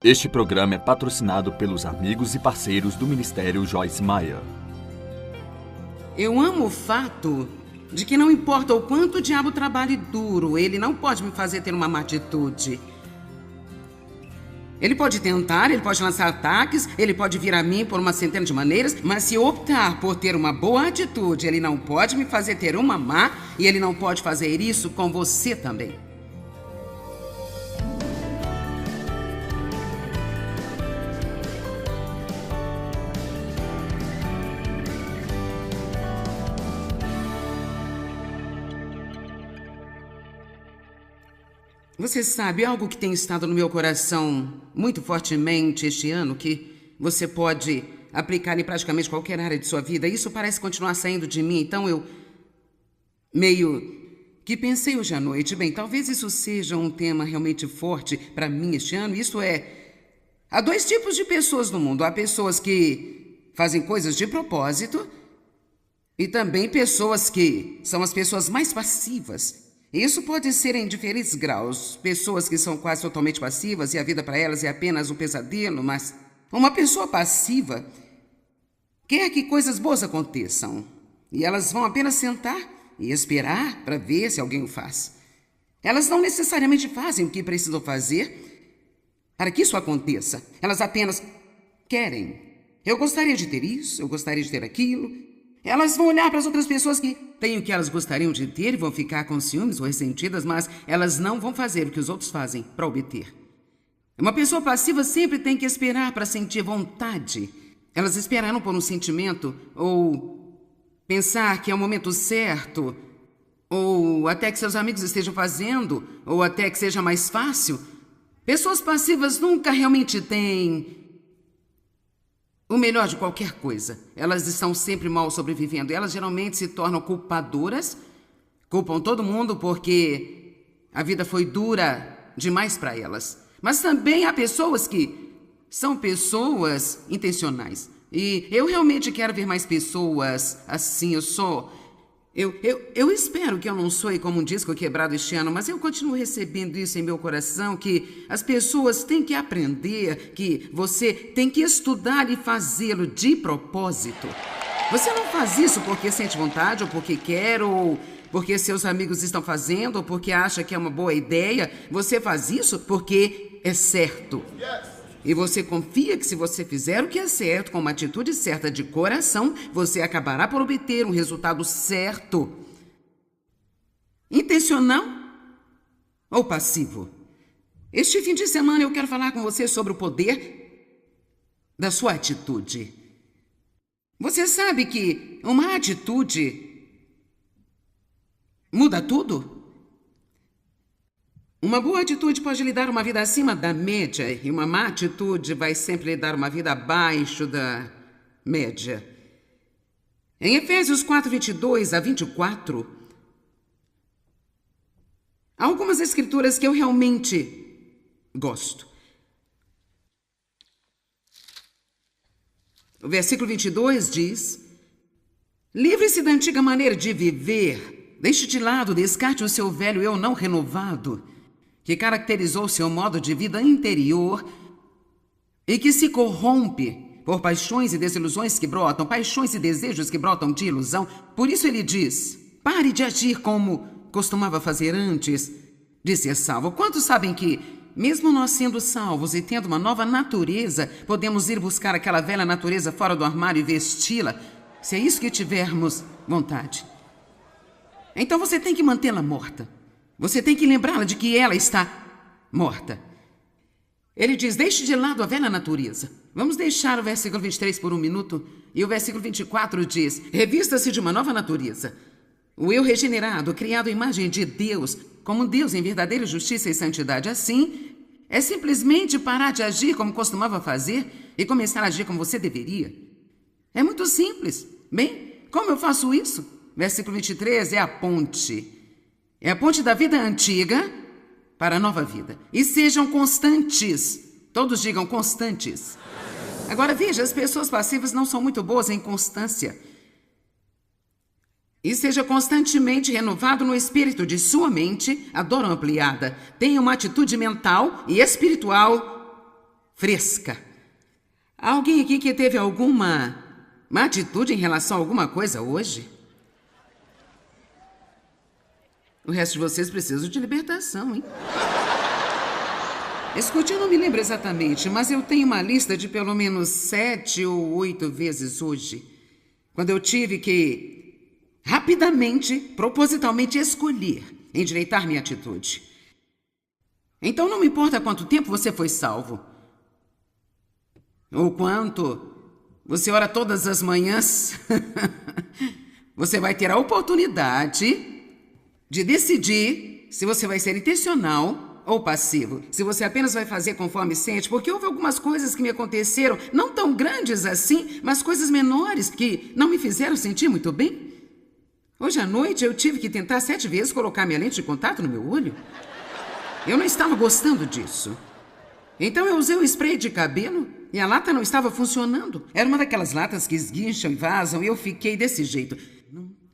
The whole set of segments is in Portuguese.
Este programa é patrocinado pelos amigos e parceiros do Ministério Joyce Meyer. Eu amo o fato de que não importa o quanto o diabo trabalhe duro, ele não pode me fazer ter uma má atitude. Ele pode tentar, ele pode lançar ataques, ele pode vir a mim por uma centena de maneiras, mas se optar por ter uma boa atitude, ele não pode me fazer ter uma má, e ele não pode fazer isso com você também. Você sabe, algo que tem estado no meu coração muito fortemente este ano, que você pode aplicar em praticamente qualquer área de sua vida. Isso parece continuar saindo de mim, então eu meio que pensei hoje à noite. Bem, talvez isso seja um tema realmente forte para mim este ano. Isso é, há dois tipos de pessoas no mundo. Há pessoas que fazem coisas de propósito e também pessoas que são as pessoas mais passivas. Isso pode ser em diferentes graus. Pessoas que são quase totalmente passivas e a vida para elas é apenas um pesadelo, mas uma pessoa passiva quer que coisas boas aconteçam. E elas vão apenas sentar e esperar para ver se alguém o faz. Elas não necessariamente fazem o que precisam fazer para que isso aconteça. Elas apenas querem. Eu gostaria de ter isso, eu gostaria de ter aquilo. Elas vão olhar para as outras pessoas que têm o que elas gostariam de ter e vão ficar com ciúmes ou ressentidas, mas elas não vão fazer o que os outros fazem para obter. Uma pessoa passiva sempre tem que esperar para sentir vontade. Elas esperarão por um sentimento ou pensar que é o momento certo, ou até que seus amigos estejam fazendo, ou até que seja mais fácil. Pessoas passivas nunca realmente têm o melhor de qualquer coisa. Elas estão sempre mal sobrevivendo. Elas geralmente se tornam culpadoras, culpam todo mundo porque a vida foi dura demais para elas. Mas também há pessoas que são pessoas intencionais. E eu realmente quero ver mais pessoas assim. Eu espero que eu não soe como um disco quebrado este ano, mas eu continuo recebendo isso em meu coração, que as pessoas têm que aprender, que você tem que estudar e fazê-lo de propósito. Você não faz isso porque sente vontade, ou porque quer, ou porque seus amigos estão fazendo, ou porque acha que é uma boa ideia. Você faz isso porque é certo. E você confia que se você fizer o que é certo, com uma atitude certa de coração, você acabará por obter um resultado certo. Intencional ou passivo? Este fim de semana eu quero falar com você sobre o poder da sua atitude. Você sabe que uma atitude muda tudo? Uma boa atitude pode lhe dar uma vida acima da média e uma má atitude vai sempre lhe dar uma vida abaixo da média. Em Efésios 4, 22 a 24, há algumas escrituras que eu realmente gosto. O versículo 22 diz: livre-se da antiga maneira de viver, deixe de lado, descarte o seu velho eu não renovado, que caracterizou seu modo de vida interior e que se corrompe por paixões e desilusões que brotam, paixões e desejos que brotam de ilusão. Por isso ele diz: pare de agir como costumava fazer antes de ser salvo. Quantos sabem que, mesmo nós sendo salvos e tendo uma nova natureza, podemos ir buscar aquela velha natureza fora do armário e vesti-la, se é isso que tivermos vontade? Então você tem que mantê-la morta. Você tem que lembrá-la de que ela está morta. Ele diz: deixe de lado a velha natureza. Vamos deixar o versículo 23 por um minuto. E o versículo 24 diz: revista-se de uma nova natureza. O eu regenerado, criado à imagem de Deus, como Deus em verdadeira justiça e santidade. Assim, é simplesmente parar de agir como costumava fazer e começar a agir como você deveria. É muito simples. Bem, como eu faço isso? Versículo 23 é a ponte. É a ponte da vida antiga para a nova vida. E sejam constantes. Todos digam constantes. Agora veja, as pessoas passivas não são muito boas em constância. E seja constantemente renovado no espírito de sua mente, a dor ampliada. Tenha uma atitude mental e espiritual fresca. Há alguém aqui que teve alguma má atitude em relação a alguma coisa hoje? O resto de vocês precisam de libertação, hein? Escute, eu não me lembro exatamente, mas eu tenho uma lista de pelo menos 7 ou 8 vezes hoje, quando eu tive que, rapidamente, propositalmente escolher endireitar minha atitude. Então não me importa quanto tempo você foi salvo, ou quanto você ora todas as manhãs, você vai ter a oportunidade de decidir se você vai ser intencional ou passivo, se você apenas vai fazer conforme sente, porque houve algumas coisas que me aconteceram, não tão grandes assim, mas coisas menores que não me fizeram sentir muito bem. Hoje à noite eu tive que tentar 7 vezes colocar minha lente de contato no meu olho. Eu não estava gostando disso. Então eu usei o spray de cabelo e a lata não estava funcionando. Era uma daquelas latas que esguincham e vazam e eu fiquei desse jeito.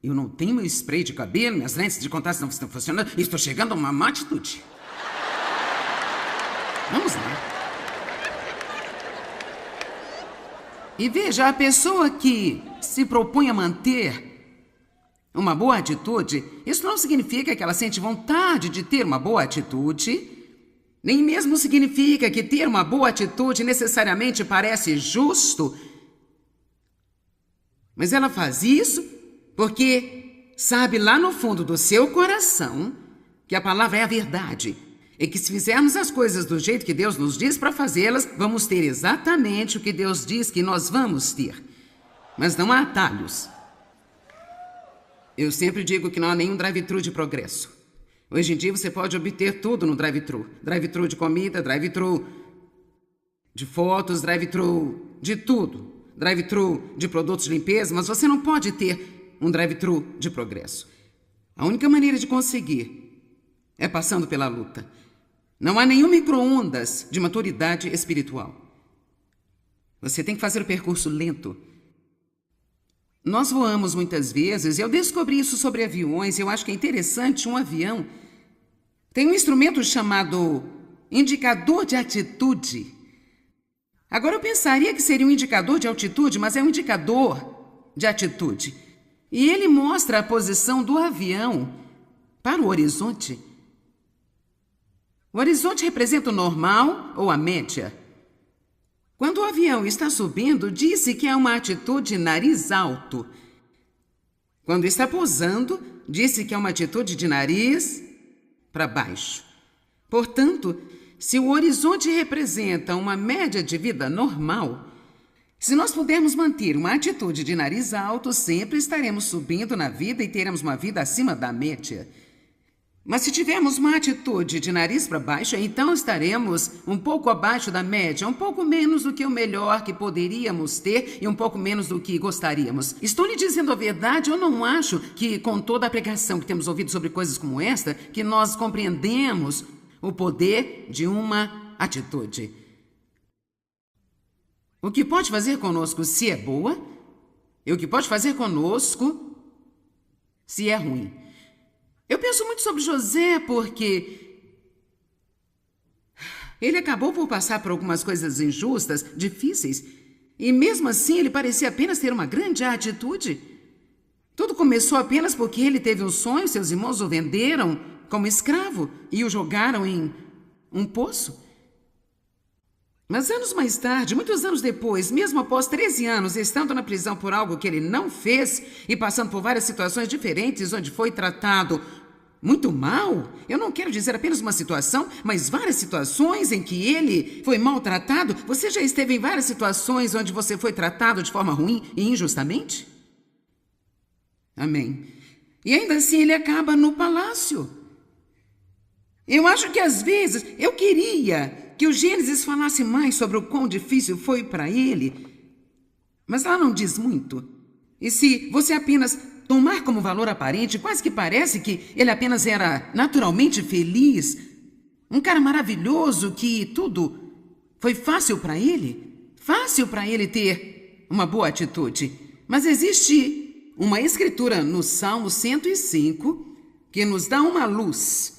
Eu não tenho meu spray de cabelo, minhas lentes de contato não estão funcionando e estou chegando a uma má atitude. Vamos lá. E veja, a pessoa que se propõe a manter uma boa atitude, isso não significa que ela sente vontade de ter uma boa atitude, nem mesmo significa que ter uma boa atitude necessariamente parece justo. Mas ela faz isso porque sabe lá no fundo do seu coração que a palavra é a verdade. E que se fizermos as coisas do jeito que Deus nos diz para fazê-las, vamos ter exatamente o que Deus diz que nós vamos ter. Mas não há atalhos. Eu sempre digo que não há nenhum drive-thru de progresso. Hoje em dia você pode obter tudo no drive-thru. Drive-thru de comida, drive-thru de fotos, drive-thru de tudo. Drive-thru de produtos de limpeza, mas você não pode ter um drive-thru de progresso. A única maneira de conseguir é passando pela luta. Não há nenhum micro-ondas de maturidade espiritual. Você tem que fazer o percurso lento. Nós voamos muitas vezes, e eu descobri isso sobre aviões, eu acho que é interessante, um avião tem um instrumento chamado indicador de atitude. Agora eu pensaria que seria um indicador de altitude, mas é um indicador de atitude. E ele mostra a posição do avião para o horizonte. O horizonte representa o normal ou a média. Quando o avião está subindo, diz-se que é uma atitude nariz alto. Quando está pousando, diz-se que é uma atitude de nariz para baixo. Portanto, se o horizonte representa uma média de vida normal, se nós pudermos manter uma atitude de nariz alto, sempre estaremos subindo na vida e teremos uma vida acima da média. Mas se tivermos uma atitude de nariz para baixo, então estaremos um pouco abaixo da média, um pouco menos do que o melhor que poderíamos ter e um pouco menos do que gostaríamos. Estou lhe dizendo a verdade, eu não acho que com toda a pregação que temos ouvido sobre coisas como esta, que nós compreendemos o poder de uma atitude. O que pode fazer conosco se é boa, e o que pode fazer conosco se é ruim. Eu penso muito sobre José porque ele acabou por passar por algumas coisas injustas, difíceis, e mesmo assim ele parecia apenas ter uma grande atitude. Tudo começou apenas porque ele teve um sonho, seus irmãos o venderam como escravo e o jogaram em um poço. Mas anos mais tarde, muitos anos depois, mesmo após 13 anos, estando na prisão por algo que ele não fez e passando por várias situações diferentes onde foi tratado muito mal, eu não quero dizer apenas uma situação, mas várias situações em que ele foi maltratado. Você já esteve em várias situações onde você foi tratado de forma ruim e injustamente? Amém. E ainda assim ele acaba no palácio. Eu acho que às vezes eu queria que o Gênesis falasse mais sobre o quão difícil foi para ele, mas lá não diz muito. E se você apenas tomar como valor aparente, quase que parece que ele apenas era naturalmente feliz, um cara maravilhoso que tudo foi fácil para ele ter uma boa atitude. Mas existe uma escritura no Salmo 105 que nos dá uma luz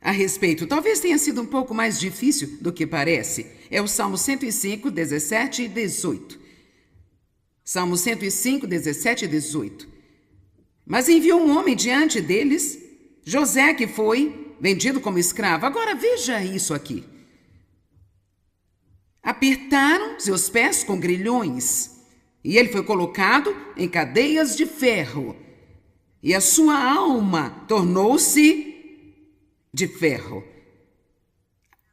a respeito. Talvez tenha sido um pouco mais difícil do que parece. É o Salmo 105, 17 e 18. Salmo 105, 17 e 18. Mas enviou um homem diante deles, José, que foi vendido como escravo. Agora veja isso aqui. Apertaram seus pés com grilhões, e ele foi colocado em cadeias de ferro, e a sua alma tornou-se de ferro.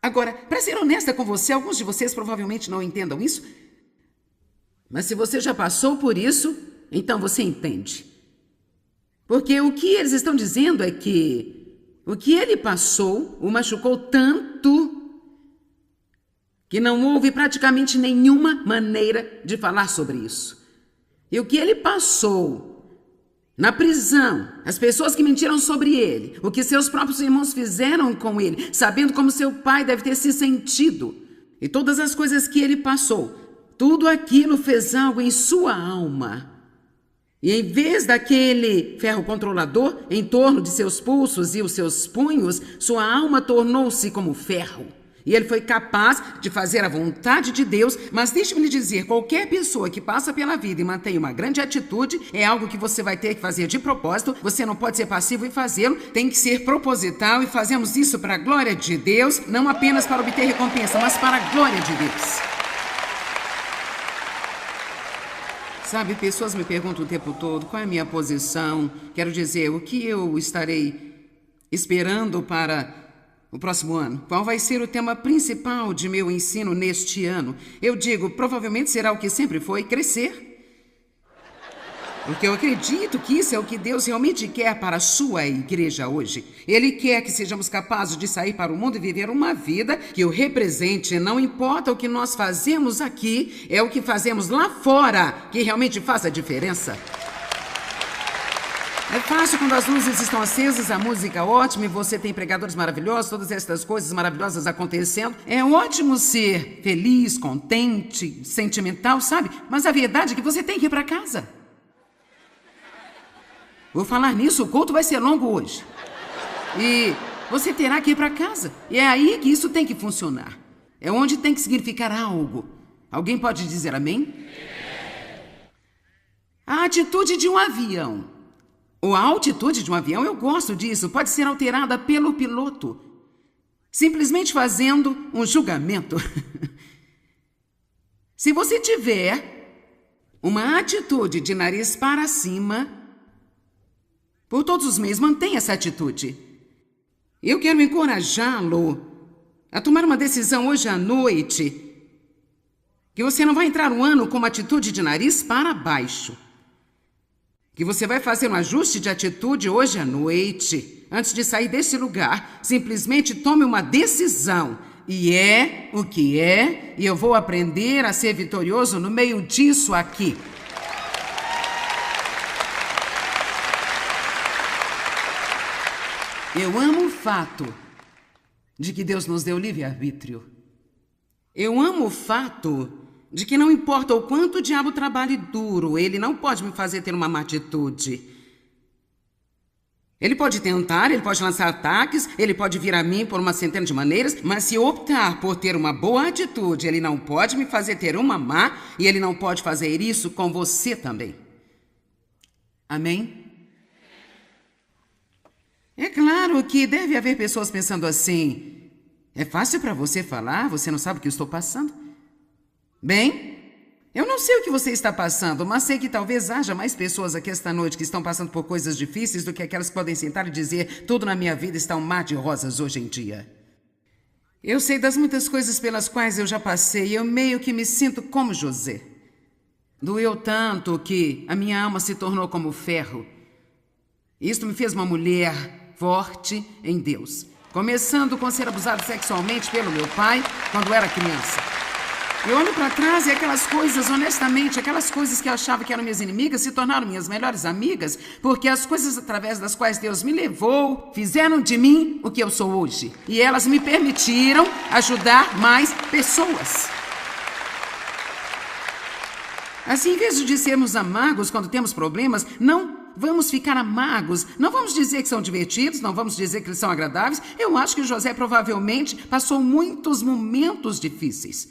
Agora, para ser honesta com você, alguns de vocês provavelmente não entendam isso, mas se você já passou por isso, então você entende. Porque o que eles estão dizendo é que o que ele passou o machucou tanto que não houve praticamente nenhuma maneira de falar sobre isso. E o que ele passou na prisão, as pessoas que mentiram sobre ele, o que seus próprios irmãos fizeram com ele, sabendo como seu pai deve ter se sentido, e todas as coisas que ele passou, tudo aquilo fez algo em sua alma. E em vez daquele ferro controlador em torno de seus pulsos e os seus punhos, sua alma tornou-se como ferro. E ele foi capaz de fazer a vontade de Deus, mas deixe-me lhe dizer, qualquer pessoa que passa pela vida e mantém uma grande atitude, é algo que você vai ter que fazer de propósito, você não pode ser passivo e fazê-lo, tem que ser proposital, e fazemos isso para a glória de Deus, não apenas para obter recompensa, mas para a glória de Deus. Sabe, pessoas me perguntam o tempo todo qual é a minha posição, quero dizer, o que eu estarei esperando para o próximo ano. Qual vai ser o tema principal de meu ensino neste ano? Eu digo, provavelmente será o que sempre foi, crescer. Porque eu acredito que isso é o que Deus realmente quer para a sua igreja hoje. Ele quer que sejamos capazes de sair para o mundo e viver uma vida que o represente. Não importa o que nós fazemos aqui, é o que fazemos lá fora que realmente faz a diferença. É fácil quando as luzes estão acesas, a música ótima e você tem pregadores maravilhosos, todas essas coisas maravilhosas acontecendo. É ótimo ser feliz, contente, sentimental, sabe? Mas a verdade é que você tem que ir para casa. Vou falar nisso, o culto vai ser longo hoje. E você terá que ir para casa. E é aí que isso tem que funcionar. É onde tem que significar algo. Alguém pode dizer amém? A atitude de um avião. Ou a altitude de um avião, eu gosto disso, pode ser alterada pelo piloto, simplesmente fazendo um julgamento. Se você tiver uma atitude de nariz para cima, por todos os meios, mantenha essa atitude. Eu quero encorajá-lo a tomar uma decisão hoje à noite, que você não vai entrar no ano com uma atitude de nariz para baixo. Que você vai fazer um ajuste de atitude hoje à noite, antes de sair desse lugar. Simplesmente tome uma decisão. E é o que é, e eu vou aprender a ser vitorioso no meio disso aqui. Eu amo o fato de que Deus nos deu livre-arbítrio. Eu amo o fato de que não importa o quanto o diabo trabalhe duro, ele não pode me fazer ter uma má atitude. Ele pode tentar, ele pode lançar ataques, ele pode vir a mim por uma centena de maneiras, mas se optar por ter uma boa atitude, ele não pode me fazer ter uma má, e ele não pode fazer isso com você também. Amém? É claro que deve haver pessoas pensando assim, é fácil para você falar, você não sabe o que eu estou passando? Bem, eu não sei o que você está passando, mas sei que talvez haja mais pessoas aqui esta noite que estão passando por coisas difíceis do que aquelas que podem sentar e dizer tudo na minha vida está um mar de rosas hoje em dia. Eu sei das muitas coisas pelas quais eu já passei e eu meio que me sinto como José. Doeu tanto que a minha alma se tornou como ferro. Isto me fez uma mulher forte em Deus, começando com ser abusada sexualmente pelo meu pai quando era criança. Eu olho para trás e aquelas coisas, honestamente, aquelas coisas que eu achava que eram minhas inimigas se tornaram minhas melhores amigas, porque as coisas através das quais Deus me levou fizeram de mim o que eu sou hoje. E elas me permitiram ajudar mais pessoas. Assim, em vez de sermos amargos quando temos problemas, não vamos ficar amargos, não vamos dizer que são divertidos, não vamos dizer que eles são agradáveis. Eu acho que José provavelmente passou muitos momentos difíceis.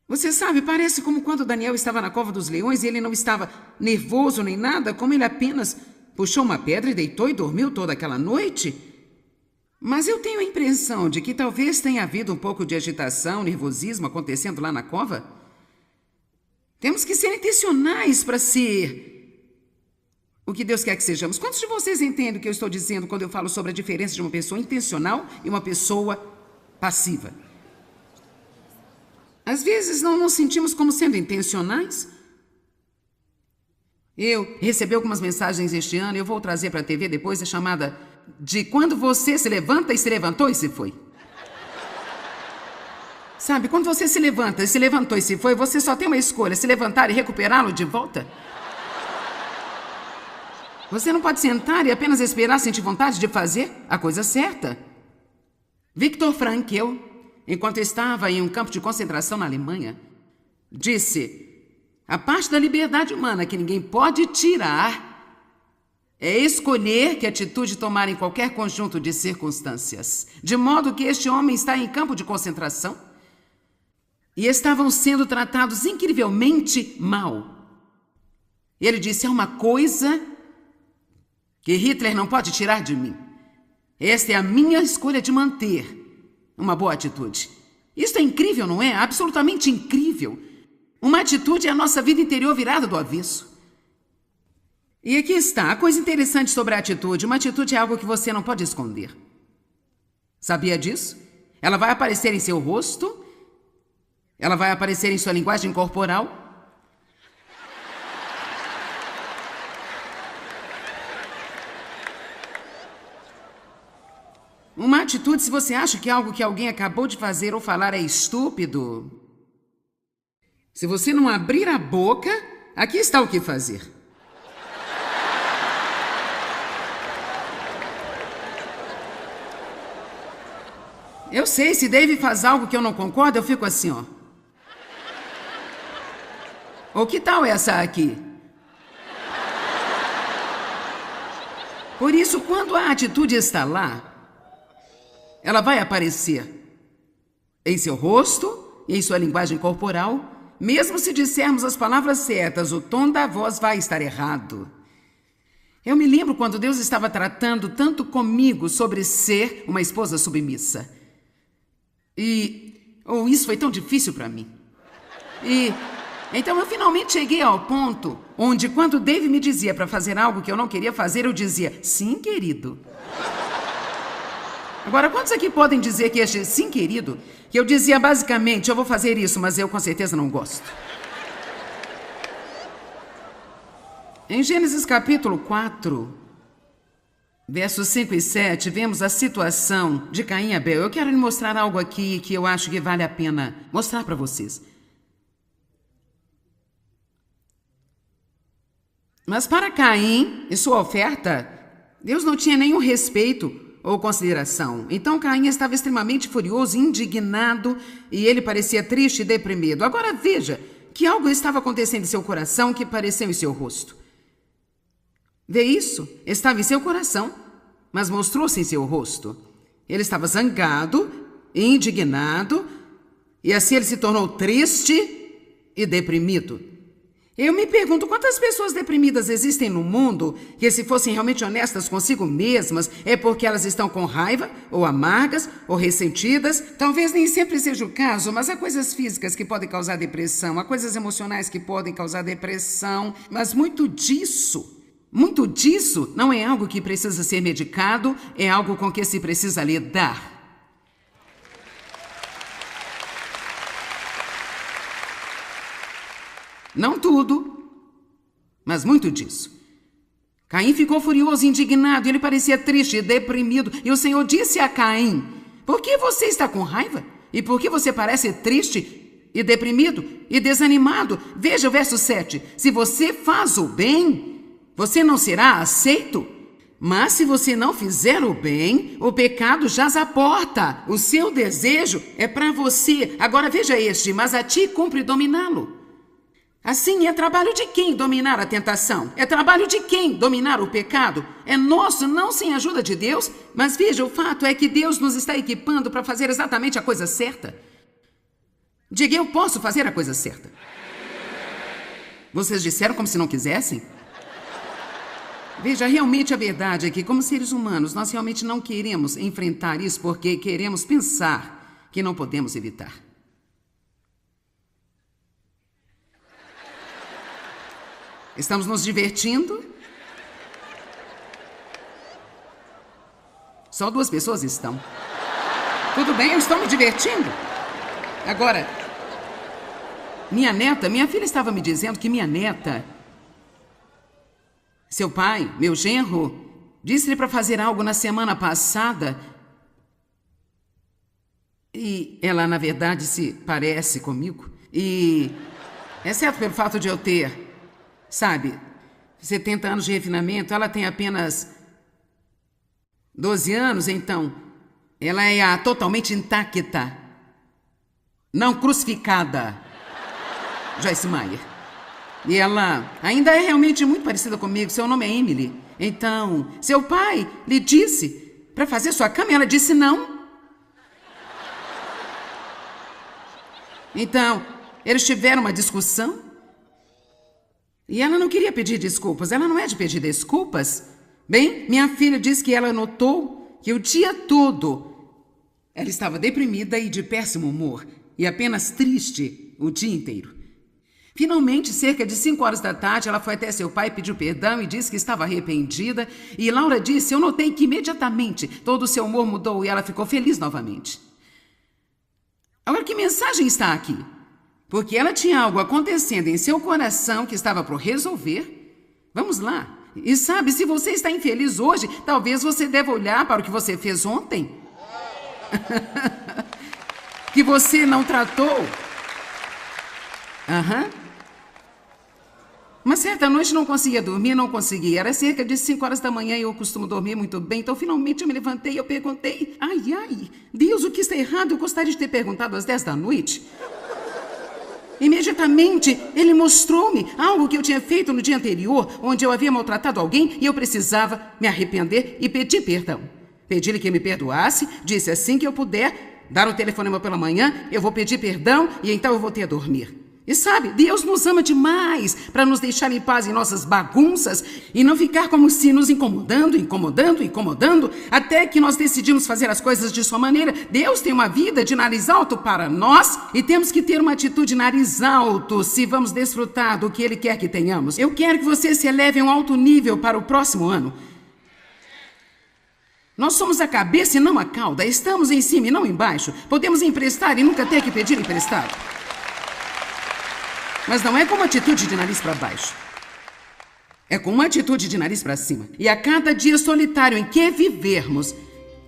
Você sabe, parece como quando Daniel estava na cova dos leões e ele não estava nervoso nem nada, como ele apenas puxou uma pedra e deitou e dormiu toda aquela noite. Mas eu tenho a impressão de que talvez tenha havido um pouco de agitação, nervosismo acontecendo lá na cova. Temos que ser intencionais para ser o que Deus quer que sejamos. Quantos de vocês entendem o que eu estou dizendo quando eu falo sobre a diferença de uma pessoa intencional e uma pessoa passiva? Às vezes não nos sentimos como sendo intencionais. Eu recebi algumas mensagens este ano, eu vou trazer para a TV depois, é chamada de quando você se levanta e se levantou e se foi. Sabe, quando você se levanta e se levantou e se foi, você só tem uma escolha, se levantar e recuperá-lo de volta. Você não pode sentar e apenas esperar sentir vontade de fazer a coisa certa. Viktor Frankl, enquanto estava em um campo de concentração na Alemanha, disse: a parte da liberdade humana que ninguém pode tirar é escolher que atitude tomar em qualquer conjunto de circunstâncias. De modo que este homem está em campo de concentração e estavam sendo tratados incrivelmente mal. E ele disse: há uma coisa que Hitler não pode tirar de mim. Esta é a minha escolha de manter uma boa atitude. Isso é incrível, não é? Absolutamente incrível. Uma atitude é a nossa vida interior virada do avesso. E aqui está, a coisa interessante sobre a atitude. Uma atitude é algo que você não pode esconder. Sabia disso? Ela vai aparecer em seu rosto, ela vai aparecer em sua linguagem corporal. Uma atitude, se você acha que algo que alguém acabou de fazer ou falar é estúpido, se você não abrir a boca, aqui está o que fazer. Eu sei, se Dave faz algo que eu não concordo, eu fico assim, ó. Ou que tal essa aqui? Por isso, quando a atitude está lá, ela vai aparecer em seu rosto e em sua linguagem corporal. Mesmo se dissermos as palavras certas, o tom da voz vai estar errado. Eu me lembro quando Deus estava tratando tanto comigo sobre ser uma esposa submissa. Isso foi tão difícil para mim. Então eu finalmente cheguei ao ponto onde, quando Dave me dizia para fazer algo que eu não queria fazer, eu dizia: sim, querido. Agora, quantos aqui podem dizer que este sim, querido, que eu dizia basicamente: eu vou fazer isso, mas eu com certeza não gosto? Em Gênesis capítulo 4, versos 5 e 7, vemos a situação de Caim e Abel. Eu quero lhe mostrar algo aqui que eu acho que vale a pena mostrar para vocês. Mas para Caim e sua oferta, Deus não tinha nenhum respeito ou consideração. Então Caim estava extremamente furioso, indignado, e ele parecia triste e deprimido. Agora veja que algo estava acontecendo em seu coração que apareceu em seu rosto. Vê isso? Estava em seu coração, mas mostrou-se em seu rosto. Ele estava zangado, indignado, e assim ele se tornou triste e deprimido. Eu me pergunto quantas pessoas deprimidas existem no mundo que, se fossem realmente honestas consigo mesmas, é porque elas estão com raiva, ou amargas, ou ressentidas. Talvez nem sempre seja o caso, mas há coisas físicas que podem causar depressão, há coisas emocionais que podem causar depressão, mas muito disso não é algo que precisa ser medicado, é algo com que se precisa lidar. Não tudo, mas muito disso. Caim ficou furioso, indignado, ele parecia triste e deprimido. E o Senhor disse a Caim: por que você está com raiva? E por que você parece triste e deprimido e desanimado? Veja o verso 7. Se você faz o bem, você não será aceito. Mas se você não fizer o bem, o pecado jaz à porta. O seu desejo é para você. Agora veja este: mas a ti cumpre dominá-lo. Assim, é trabalho de quem dominar a tentação? É trabalho de quem dominar o pecado? É nosso, não sem a ajuda de Deus? Mas veja, o fato é que Deus nos está equipando para fazer exatamente a coisa certa. Diga, eu posso fazer a coisa certa. Vocês disseram como se não quisessem? Veja, realmente a verdade é que, como seres humanos, nós realmente não queremos enfrentar isso porque queremos pensar que não podemos evitar. Estamos nos divertindo? Só 2 pessoas estão. Tudo bem, eu estou me divertindo. Agora, minha filha estava me dizendo que minha neta, seu pai, meu genro, disse-lhe para fazer algo na semana passada. E ela, na verdade, se parece comigo. E, exceto pelo fato de eu ter, sabe, 70 anos de refinamento, ela tem apenas 12 anos, então ela é a totalmente intacta, não crucificada, Joyce Meyer. E ela ainda é realmente muito parecida comigo. Seu nome é Emily. Então, seu pai lhe disse para fazer sua cama e ela disse não. Então, eles tiveram uma discussão. E ela não queria pedir desculpas. Ela não é de pedir desculpas. Bem, minha filha disse que ela notou que o dia todo ela estava deprimida e de péssimo humor. E apenas triste o dia inteiro. Finalmente, cerca de 5 horas da tarde, ela foi até seu pai, pediu perdão e disse que estava arrependida. E Laura disse, eu notei que imediatamente todo o seu humor mudou e ela ficou feliz novamente. Agora, que mensagem está aqui? Porque ela tinha algo acontecendo em seu coração que estava por resolver. Vamos lá. E sabe, se você está infeliz hoje, talvez você deva olhar para o que você fez ontem. Que você não tratou. Uma certa noite não conseguia dormir, não conseguia. Era cerca de 5 horas da manhã e eu costumo dormir muito bem. Então, finalmente, eu me levantei e eu perguntei, ai, Deus, o que está errado? Eu gostaria de ter perguntado às 10 da noite. Imediatamente, ele mostrou-me algo que eu tinha feito no dia anterior, onde eu havia maltratado alguém e eu precisava me arrepender e pedir perdão. Pedi-lhe que me perdoasse, disse assim que eu puder dar o telefonema pela manhã, eu vou pedir perdão e então eu voltei a dormir. E sabe, Deus nos ama demais para nos deixar em paz em nossas bagunças e não ficar como se nos incomodando, até que nós decidimos fazer as coisas de sua maneira. Deus tem uma vida de nariz alto para nós e temos que ter uma atitude de nariz alto se vamos desfrutar do que Ele quer que tenhamos. Eu quero que você se eleve a um alto nível para o próximo ano. Nós somos a cabeça e não a cauda, estamos em cima e não embaixo. Podemos emprestar e nunca ter que pedir emprestado. Mas não é com uma atitude de nariz para baixo. É com uma atitude de nariz para cima. E a cada dia solitário em que vivermos,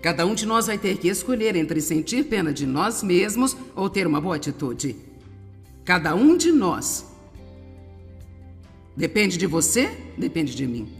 cada um de nós vai ter que escolher entre sentir pena de nós mesmos ou ter uma boa atitude. Cada um de nós. Depende de você, depende de mim.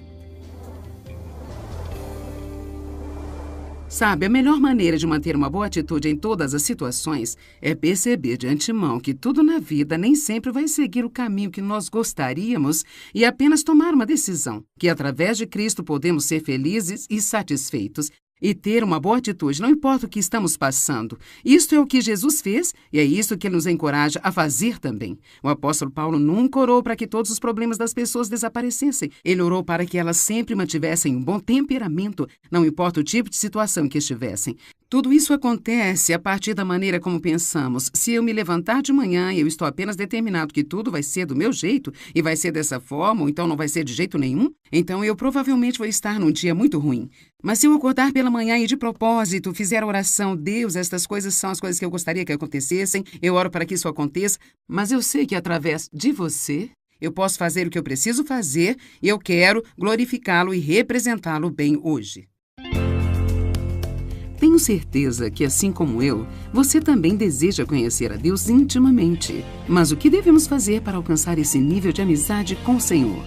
Sabe, a melhor maneira de manter uma boa atitude em todas as situações é perceber de antemão que tudo na vida nem sempre vai seguir o caminho que nós gostaríamos e apenas tomar uma decisão, que através de Cristo podemos ser felizes e satisfeitos. E ter uma boa atitude, não importa o que estamos passando. Isto é o que Jesus fez e é isso que Ele nos encoraja a fazer também. O apóstolo Paulo nunca orou para que todos os problemas das pessoas desaparecessem. Ele orou para que elas sempre mantivessem um bom temperamento, não importa o tipo de situação que estivessem. Tudo isso acontece a partir da maneira como pensamos. Se eu me levantar de manhã e eu estou apenas determinado que tudo vai ser do meu jeito e vai ser dessa forma, ou então não vai ser de jeito nenhum, então eu provavelmente vou estar num dia muito ruim. Mas se eu acordar pela manhã e de propósito fizer a oração, Deus, estas coisas são as coisas que eu gostaria que acontecessem, eu oro para que isso aconteça, mas eu sei que através de você, eu posso fazer o que eu preciso fazer e eu quero glorificá-lo e representá-lo bem hoje. Tenho certeza que, assim como eu, você também deseja conhecer a Deus intimamente. Mas o que devemos fazer para alcançar esse nível de amizade com o Senhor?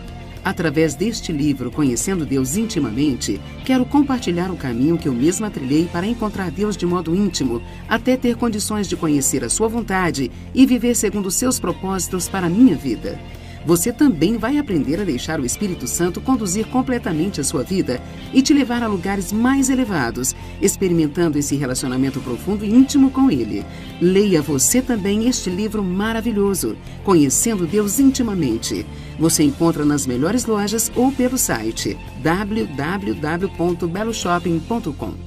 Através deste livro, Conhecendo Deus Intimamente, quero compartilhar o caminho que eu mesma trilhei para encontrar Deus de modo íntimo, até ter condições de conhecer a sua vontade e viver segundo os seus propósitos para a minha vida. Você também vai aprender a deixar o Espírito Santo conduzir completamente a sua vida e te levar a lugares mais elevados, experimentando esse relacionamento profundo e íntimo com Ele. Leia você também este livro maravilhoso, Conhecendo Deus Intimamente. Você encontra nas melhores lojas ou pelo site www.beloshopping.com.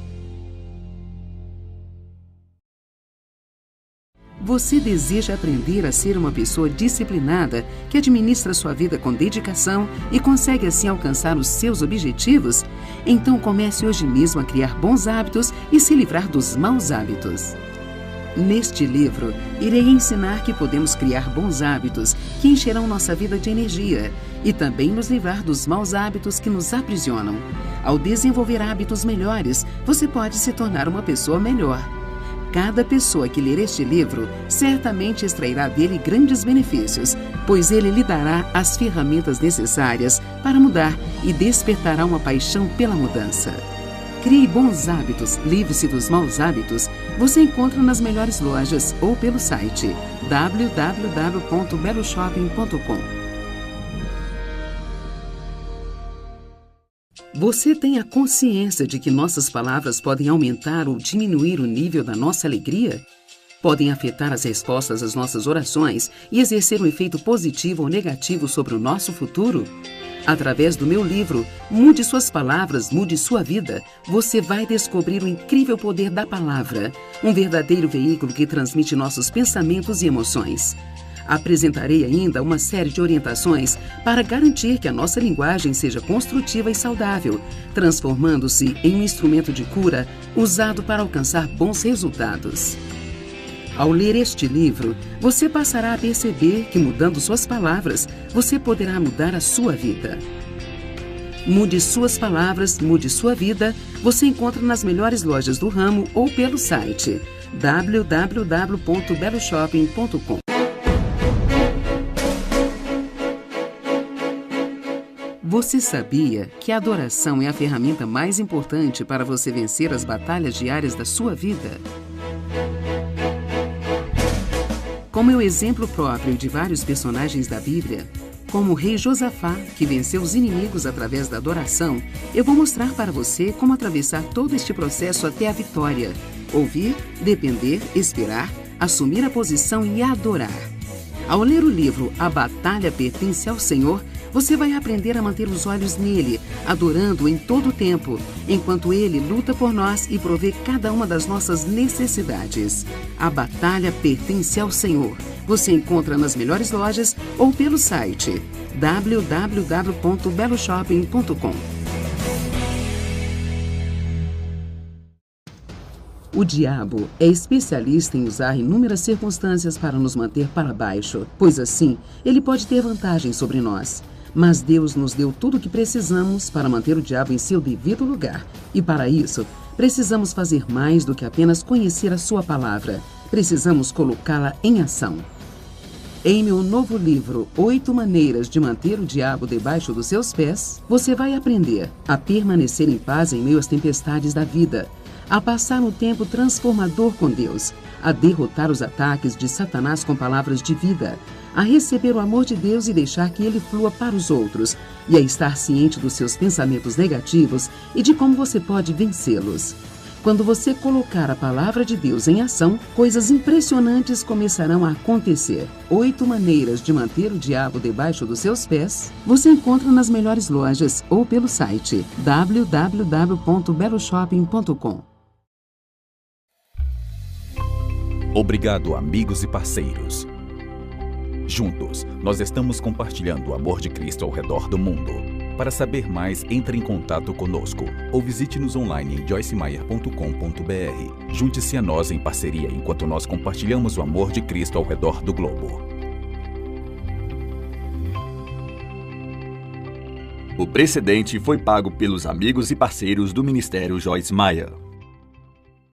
Você deseja aprender a ser uma pessoa disciplinada, que administra sua vida com dedicação e consegue assim alcançar os seus objetivos? Então comece hoje mesmo a criar bons hábitos e se livrar dos maus hábitos. Neste livro, irei ensinar que podemos criar bons hábitos que encherão nossa vida de energia e também nos livrar dos maus hábitos que nos aprisionam. Ao desenvolver hábitos melhores, você pode se tornar uma pessoa melhor. Cada pessoa que ler este livro certamente extrairá dele grandes benefícios, pois ele lhe dará as ferramentas necessárias para mudar e despertará uma paixão pela mudança. Crie bons hábitos, livre-se dos maus hábitos. Você encontra nas melhores lojas ou pelo site www.beloshopping.com. Você tem a consciência de que nossas palavras podem aumentar ou diminuir o nível da nossa alegria? Podem afetar as respostas às nossas orações e exercer um efeito positivo ou negativo sobre o nosso futuro? Através do meu livro, Mude Suas Palavras, Mude Sua Vida, você vai descobrir o incrível poder da palavra, um verdadeiro veículo que transmite nossos pensamentos e emoções. Apresentarei ainda uma série de orientações para garantir que a nossa linguagem seja construtiva e saudável, transformando-se em um instrumento de cura usado para alcançar bons resultados. Ao ler este livro, você passará a perceber que, mudando suas palavras, você poderá mudar a sua vida. Mude Suas Palavras, Mude Sua Vida, você encontra nas melhores lojas do ramo ou pelo site www.beloshopping.com. Você sabia que a adoração é a ferramenta mais importante para você vencer as batalhas diárias da sua vida? Como é o exemplo próprio de vários personagens da Bíblia, como o rei Josafá, que venceu os inimigos através da adoração, eu vou mostrar para você como atravessar todo este processo até a vitória. Ouvir, depender, esperar, assumir a posição e adorar. Ao ler o livro A Batalha Pertence ao Senhor, você vai aprender a manter os olhos nele, adorando-o em todo o tempo, enquanto ele luta por nós e provê cada uma das nossas necessidades. A Batalha Pertence ao Senhor. Você encontra nas melhores lojas ou pelo site www.beloshopping.com. O diabo é especialista em usar inúmeras circunstâncias para nos manter para baixo, pois assim ele pode ter vantagem sobre nós. Mas Deus nos deu tudo o que precisamos para manter o diabo em seu devido lugar. E para isso, precisamos fazer mais do que apenas conhecer a sua palavra. Precisamos colocá-la em ação. Em meu novo livro, 8 Maneiras de Manter o Diabo Debaixo dos Seus Pés, você vai aprender a permanecer em paz em meio às tempestades da vida, a passar um tempo transformador com Deus, a derrotar os ataques de Satanás com palavras de vida, a receber o amor de Deus e deixar que ele flua para os outros, e a estar ciente dos seus pensamentos negativos e de como você pode vencê-los. Quando você colocar a palavra de Deus em ação, coisas impressionantes começarão a acontecer. 8 maneiras de manter o diabo debaixo dos seus pés, você encontra nas melhores lojas ou pelo site www.beloshopping.com. Obrigado, amigos e parceiros. Juntos, nós estamos compartilhando o amor de Cristo ao redor do mundo. Para saber mais, entre em contato conosco ou visite-nos online em joycemeyer.com.br. Junte-se a nós em parceria enquanto nós compartilhamos o amor de Cristo ao redor do globo. O precedente foi pago pelos amigos e parceiros do Ministério Joyce Meyer.